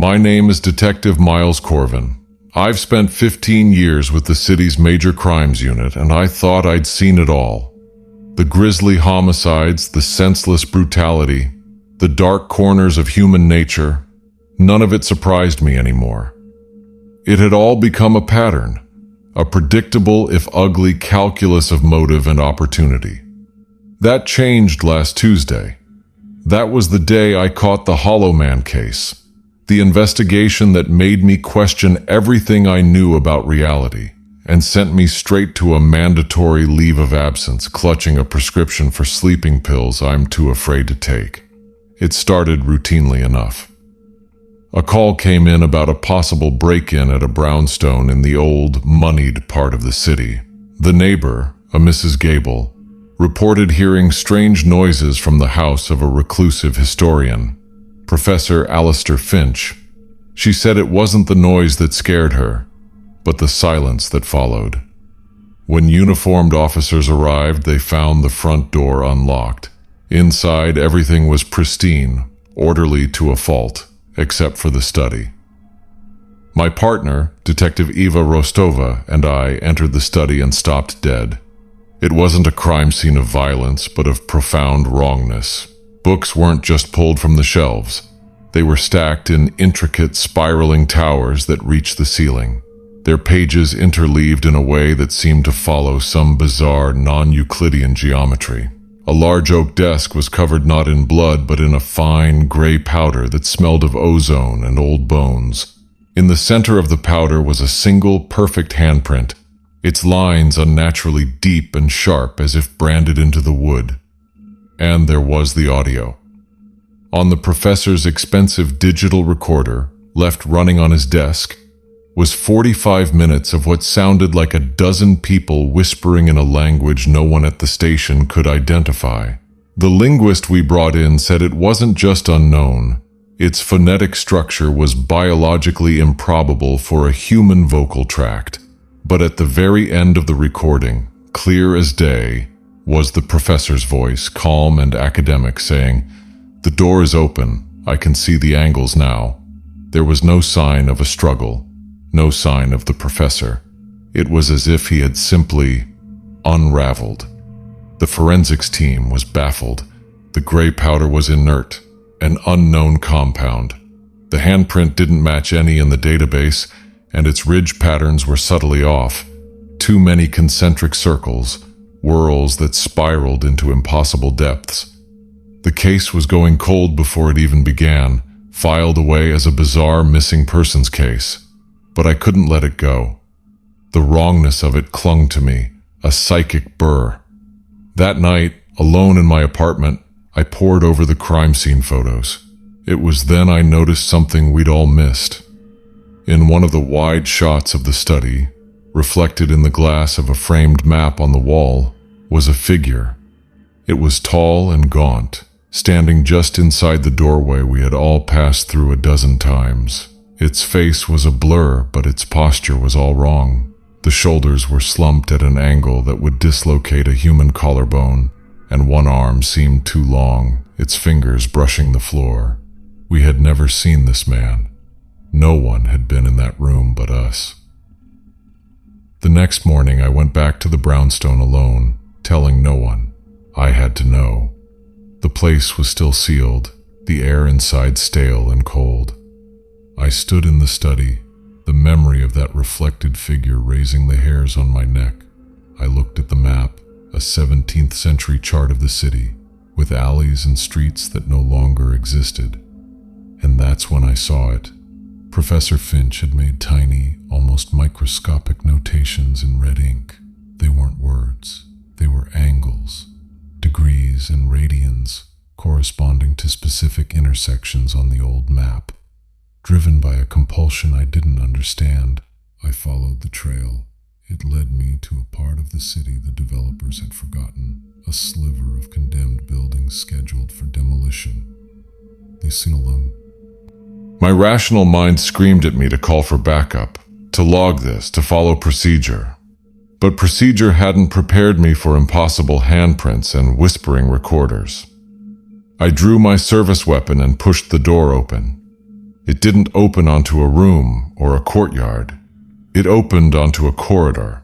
My name is Detective Miles Corvin. I've spent 15 years with the city's major crimes unit, and I thought I'd seen it all. The grisly homicides, the senseless brutality, the dark corners of human nature, none of it surprised me anymore. It had all become a pattern, a predictable if ugly calculus of motive and opportunity. That changed last Tuesday. That was the day I caught the Hollow Man case, the investigation that made me question everything I knew about reality and sent me straight to a mandatory leave of absence, clutching a prescription for sleeping pills I'm too afraid to take. It started routinely enough. A call came in about a possible break-in at a brownstone in the old, moneyed part of the city. The neighbor, a Mrs. Gable, reported hearing strange noises from the house of a reclusive historian, Professor Alistair Finch. She said it wasn't the noise that scared her, but the silence that followed. When uniformed officers arrived, they found the front door unlocked. Inside, everything was pristine, orderly to a fault, except for the study. My partner, Detective Eva Rostova, and I entered the study and stopped dead. It wasn't a crime scene of violence, but of profound wrongness. Books weren't just pulled from the shelves. They were stacked in intricate, spiraling towers that reached the ceiling, their pages interleaved in a way that seemed to follow some bizarre, non-Euclidean geometry. A large oak desk was covered not in blood, but in a fine, gray powder that smelled of ozone and old bones. In the center of the powder was a single, perfect handprint, its lines unnaturally deep and sharp as if branded into the wood. And there was the audio. On the professor's expensive digital recorder, left running on his desk, was 45 minutes of what sounded like a dozen people whispering in a language no one at the station could identify. The linguist we brought in said it wasn't just unknown. Its phonetic structure was biologically improbable for a human vocal tract. But at the very end of the recording, clear as day, was the professor's voice, calm and academic, saying, "The door is open. I can see the angles now." There was no sign of a struggle, no sign of the professor. It was as if he had simply unraveled. The forensics team was baffled. The gray powder was inert, an unknown compound. The handprint didn't match any in the database, and its ridge patterns were subtly off. Too many concentric circles, whirls that spiraled into impossible depths. The case was going cold before it even began, filed away as a bizarre missing persons case. But I couldn't let it go. The wrongness of it clung to me, a psychic burr. That night, alone in my apartment, I pored over the crime scene photos. It was then I noticed something we'd all missed. In one of the wide shots of the study, reflected in the glass of a framed map on the wall, was a figure. It was tall and gaunt, standing just inside the doorway we had all passed through a dozen times. Its face was a blur, but its posture was all wrong. The shoulders were slumped at an angle that would dislocate a human collarbone, and one arm seemed too long, its fingers brushing the floor. We had never seen this man. No one had been in that room but us. The next morning I went back to the brownstone alone, telling no one. I had to know. The place was still sealed, the air inside stale and cold. I stood in the study, the memory of that reflected figure raising the hairs on my neck. I looked at the map, a 17th century chart of the city, with alleys and streets that no longer existed. And that's when I saw it. Professor Finch had made tiny, almost microscopic notations in red ink. They weren't words, they were angles, degrees and radians corresponding to specific intersections on the old map. Driven by a compulsion I didn't understand, I followed the trail. It led me to a part of the city the developers had forgotten, a sliver of condemned buildings scheduled for demolition. They sing along. My rational mind screamed at me to call for backup, to log this, to follow procedure. But procedure hadn't prepared me for impossible handprints and whispering recorders. I drew my service weapon and pushed the door open. It didn't open onto a room or a courtyard. It opened onto a corridor.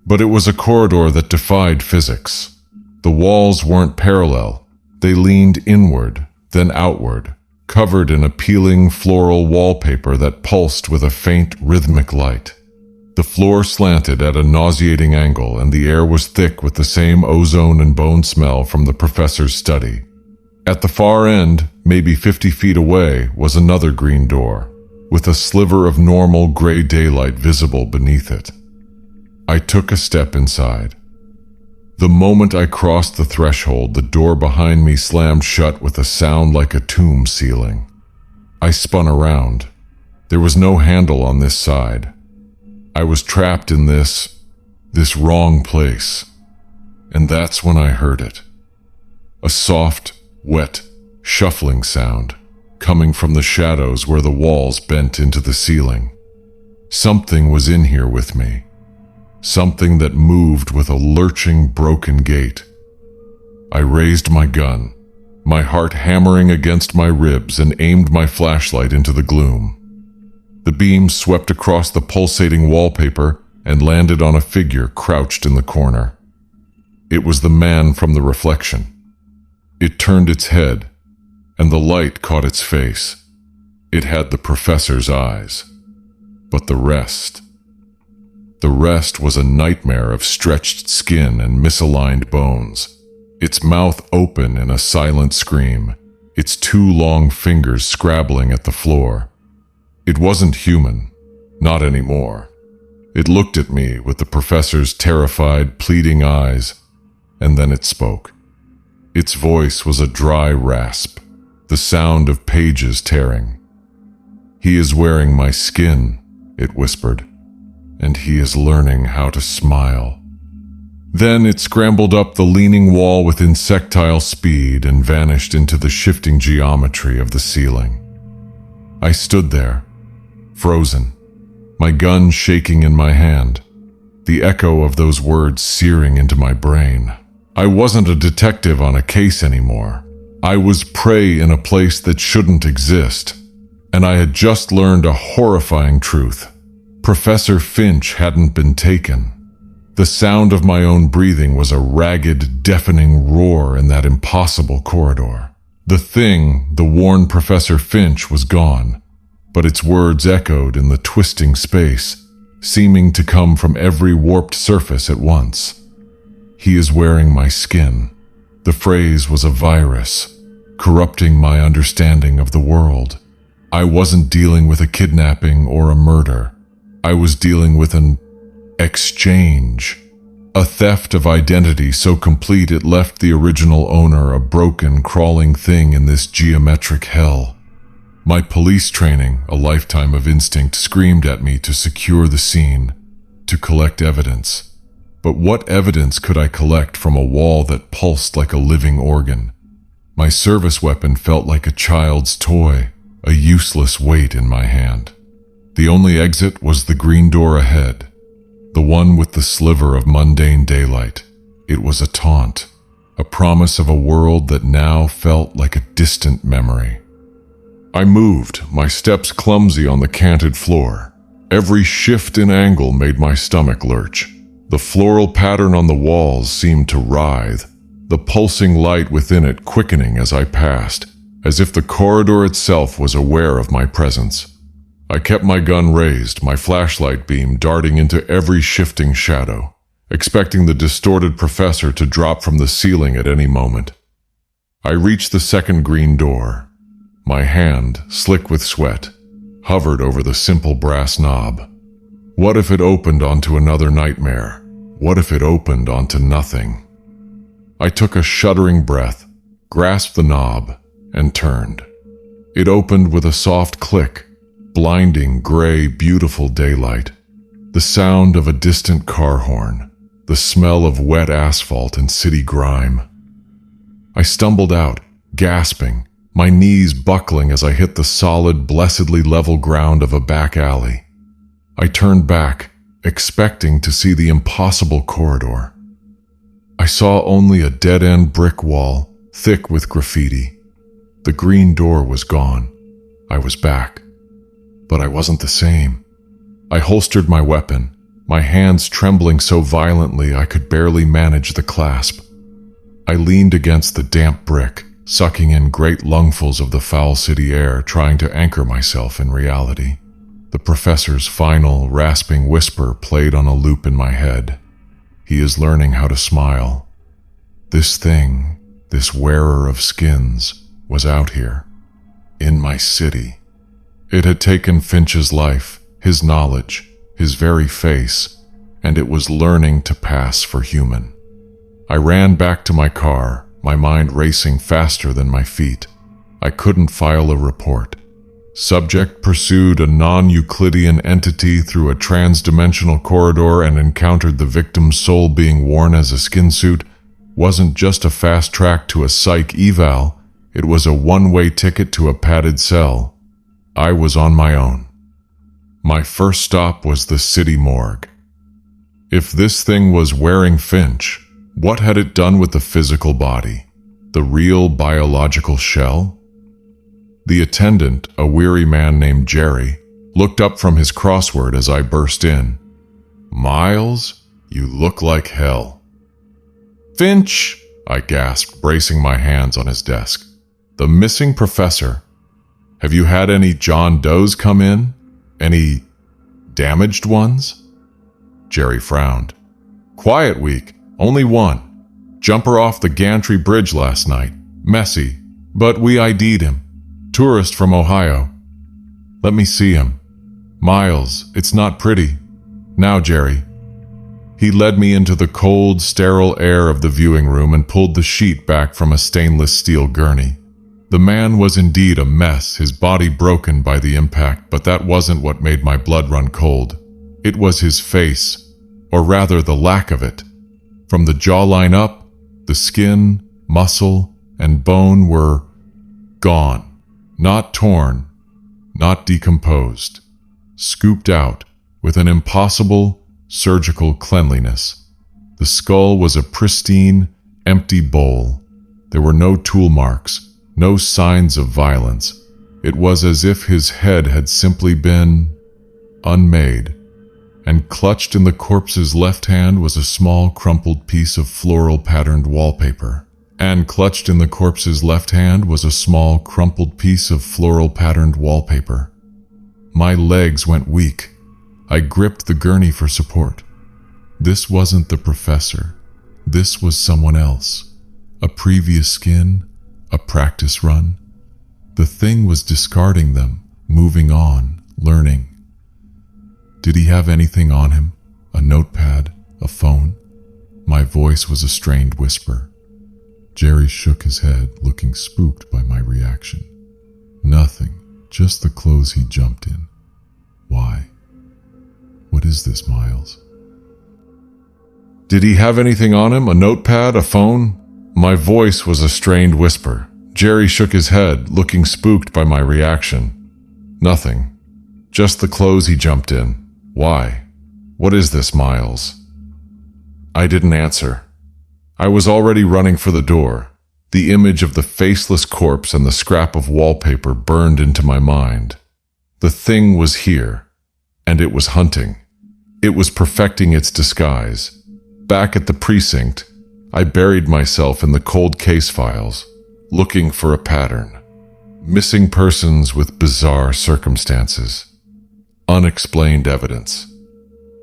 But it was a corridor that defied physics. The walls weren't parallel. They leaned inward, then outward, covered in appealing floral wallpaper that pulsed with a faint rhythmic light. The floor slanted at a nauseating angle, and the air was thick with the same ozone and bone smell from the professor's study. At the far end, maybe 50 feet away, was another green door, with a sliver of normal gray daylight visible beneath it. I took a step inside. The moment I crossed the threshold, the door behind me slammed shut with a sound like a tomb ceiling. I spun around. There was no handle on this side. I was trapped in this wrong place. And that's when I heard it. A soft, wet, shuffling sound, coming from the shadows where the walls bent into the ceiling. Something was in here with me. Something that moved with a lurching, broken gait. I raised my gun, my heart hammering against my ribs, and aimed my flashlight into the gloom. The beam swept across the pulsating wallpaper and landed on a figure crouched in the corner. It was the man from the reflection. It turned its head, and the light caught its face. It had the professor's eyes. But the rest was a nightmare of stretched skin and misaligned bones. Its mouth open in a silent scream, its two long fingers scrabbling at the floor. It wasn't human, not anymore. It looked at me with the professor's terrified, pleading eyes, and then it spoke. Its voice was a dry rasp, the sound of pages tearing. "He is wearing my skin," it whispered, "and he is learning how to smile." Then it scrambled up the leaning wall with insectile speed and vanished into the shifting geometry of the ceiling. I stood there, frozen, my gun shaking in my hand, the echo of those words searing into my brain. I wasn't a detective on a case anymore. I was prey in a place that shouldn't exist, and I had just learned a horrifying truth. Professor Finch hadn't been taken. The sound of my own breathing was a ragged, deafening roar in that impossible corridor. The worn Professor Finch was gone, but its words echoed in the twisting space, seeming to come from every warped surface at once. "He is wearing my skin." The phrase was a virus, corrupting my understanding of the world. I wasn't dealing with a kidnapping or a murder. I was dealing with an exchange, a theft of identity so complete it left the original owner a broken, crawling thing in this geometric hell. My police training, a lifetime of instinct, screamed at me to secure the scene, to collect evidence. But what evidence could I collect from a wall that pulsed like a living organ? My service weapon felt like a child's toy, a useless weight in my hand. The only exit was the green door ahead, the one with the sliver of mundane daylight. It was a taunt, a promise of a world that now felt like a distant memory. I moved, my steps clumsy on the canted floor. Every shift in angle made my stomach lurch. The floral pattern on the walls seemed to writhe, the pulsing light within it quickening as I passed, as if the corridor itself was aware of my presence. I kept my gun raised, my flashlight beam darting into every shifting shadow, expecting the distorted professor to drop from the ceiling at any moment. I reached the second green door. My hand, slick with sweat, hovered over the simple brass knob. What if it opened onto another nightmare? What if it opened onto nothing? I took a shuddering breath, grasped the knob, and turned. It opened with a soft click, blinding, gray, beautiful daylight. The sound of a distant car horn, the smell of wet asphalt and city grime. I stumbled out, gasping, my knees buckling as I hit the solid, blessedly level ground of a back alley. I turned back, expecting to see the impossible corridor. I saw only a dead-end brick wall, thick with graffiti. The green door was gone. I was back. but I wasn't the same. I holstered my weapon, my hands trembling so violently I could barely manage the clasp. I leaned against the damp brick, sucking in great lungfuls of the foul city air, trying to anchor myself in reality. The professor's final, rasping whisper played on a loop in my head. He is learning how to smile. This thing, this wearer of skins, was out here, in my city. It had taken Finch's life, his knowledge, his very face, and it was learning to pass for human. I ran back to my car, my mind racing faster than my feet. I couldn't file a report. Subject pursued a non-Euclidean entity through a trans-dimensional corridor and encountered the victim's soul being worn as a skin suit wasn't just a fast track to a psych eval, it was a one-way ticket to a padded cell. I was on my own. My first stop was the city morgue. If this thing was wearing Finch, what had it done with the physical body? The real biological shell? The attendant, a weary man named Jerry, looked up from his crossword as I burst in. "Miles, you look like hell." "Finch!" I gasped, bracing my hands on his desk. "The missing professor. Have you had any John Does come in? Any damaged ones?" Jerry frowned. "Quiet week. Only one. Jumper off the Gantry Bridge last night. Messy, but we ID'd him. Tourist from Ohio. Let me see him. Miles, it's not pretty. Now, Jerry." He led me into the cold, sterile air of the viewing room and pulled the sheet back from a stainless steel gurney. The man was indeed a mess, his body broken by the impact, but that wasn't what made my blood run cold. It was his face, or rather the lack of it. From the jawline up, the skin, muscle, and bone were gone. Not torn, not decomposed. Scooped out with an impossible surgical cleanliness. The skull was a pristine, empty bowl. There were no tool marks, no signs of violence. It was as if his head had simply been unmade. And clutched in the corpse's left hand was a small crumpled piece of floral patterned wallpaper. My legs went weak. I gripped the gurney for support. This wasn't the professor. This was someone else. A previous skin, a practice run. The thing was discarding them, moving on, learning. Did he have anything on him? A notepad? A phone? My voice was a strained whisper. Jerry shook his head, looking spooked by my reaction. Nothing, just the clothes he jumped in. Why? What is this, Miles? Did he have anything on him? A notepad? A phone? My voice was a strained whisper. Jerry shook his head, looking spooked by my reaction. Nothing, just the clothes he jumped in. Why? What is this, Miles? I didn't answer. I was already running for the door. The image of the faceless corpse and the scrap of wallpaper burned into my mind. The thing was here, and it was hunting. It was perfecting its disguise. Back at the precinct, I buried myself in the cold case files, looking for a pattern. Missing persons with bizarre circumstances. Unexplained evidence.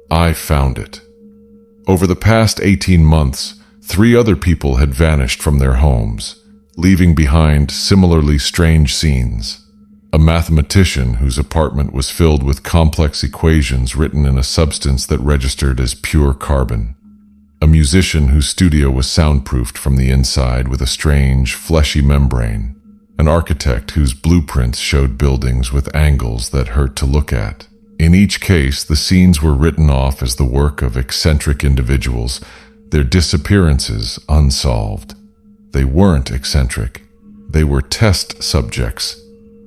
I found it. Over the past 18 months, 3 other people had vanished from their homes, leaving behind similarly strange scenes. A mathematician whose apartment was filled with complex equations written in a substance that registered as pure carbon. A musician whose studio was soundproofed from the inside with a strange, fleshy membrane. An architect whose blueprints showed buildings with angles that hurt to look at. In each case, the scenes were written off as the work of eccentric individuals, their disappearances unsolved. They weren't eccentric. They were test subjects.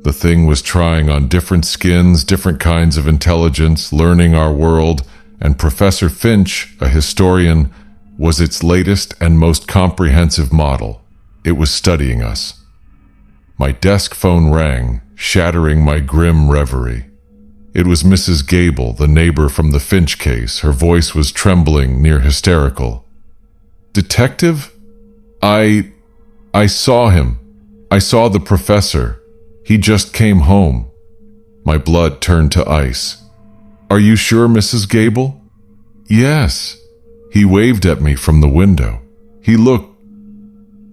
The thing was trying on different skins, different kinds of intelligence, learning our world, and Professor Finch, a historian, was its latest and most comprehensive model. It was studying us. My desk phone rang, shattering my grim reverie. It was Mrs. Gable, the neighbor from the Finch case. Her voice was trembling, near hysterical. "Detective? I saw him. I saw the professor. He just came home." My blood turned to ice. "Are you sure, Mrs. Gable?" "Yes." He waved at me from the window. He looked,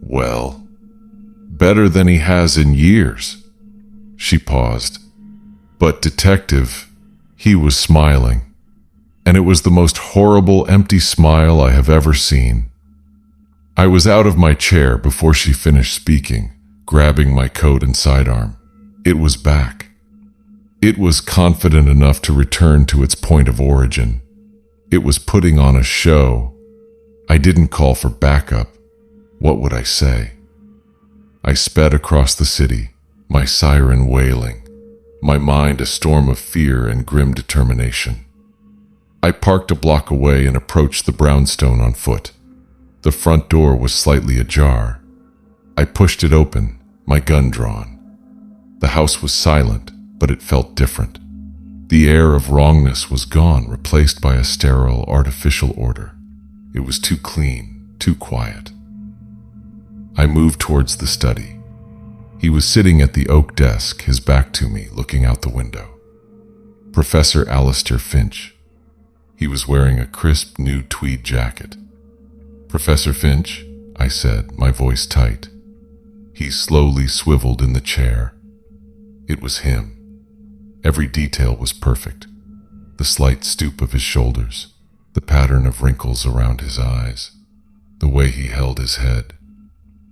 well, better than he has in years. She paused. "But, Detective, he was smiling. And it was the most horrible, empty smile I have ever seen." I was out of my chair before she finished speaking, grabbing my coat and sidearm. It was back. It was confident enough to return to its point of origin. It was putting on a show. I didn't call for backup. What would I say? I sped across the city, my siren wailing, my mind a storm of fear and grim determination. I parked a block away and approached the brownstone on foot. The front door was slightly ajar. I pushed it open, my gun drawn. The house was silent, but it felt different. The air of wrongness was gone, replaced by a sterile, artificial order. It was too clean, too quiet. I moved towards the study. He was sitting at the oak desk, his back to me, looking out the window. Professor Alistair Finch. He was wearing a crisp, new tweed jacket. "Professor Finch," I said, my voice tight. He slowly swiveled in the chair. It was him. Every detail was perfect. The slight stoop of his shoulders, the pattern of wrinkles around his eyes, the way he held his head.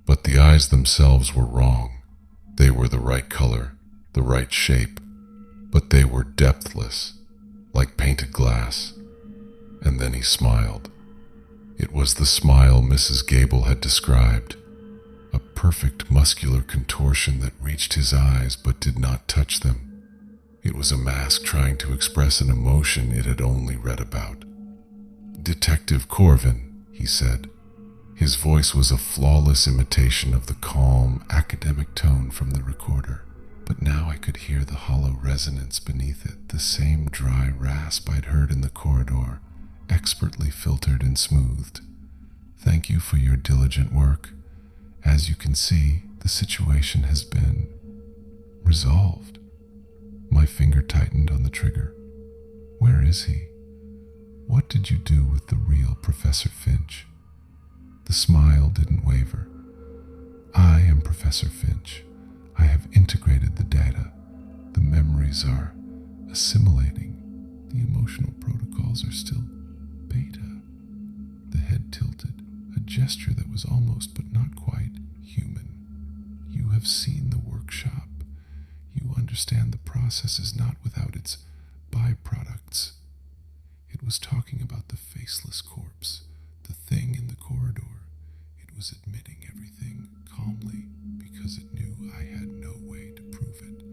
But the eyes themselves were wrong. They were the right color, the right shape, but they were depthless, like painted glass. And then he smiled. It was the smile Mrs. Gable had described, a perfect muscular contortion that reached his eyes but did not touch them. It was a mask trying to express an emotion it had only read about. "Detective Corvin," he said. His voice was a flawless imitation of the calm, academic tone from the recorder, but now I could hear the hollow resonance beneath it, the same dry rasp I'd heard in the corridor, expertly filtered and smoothed. "Thank you for your diligent work. As you can see, the situation has been resolved." My finger tightened on the trigger. "Where is he? What did you do with the real Professor Finch?" The smile didn't waver. "I am Professor Finch. I have integrated the data. The memories are assimilating. The emotional protocols are still beta." The head tilted, a gesture that was almost but not quite human. "You have seen the workshop. You understand the process is not without its byproducts." It was talking about the faceless corpse, the thing in the corridor. It was admitting everything calmly because it knew I had no way to prove it.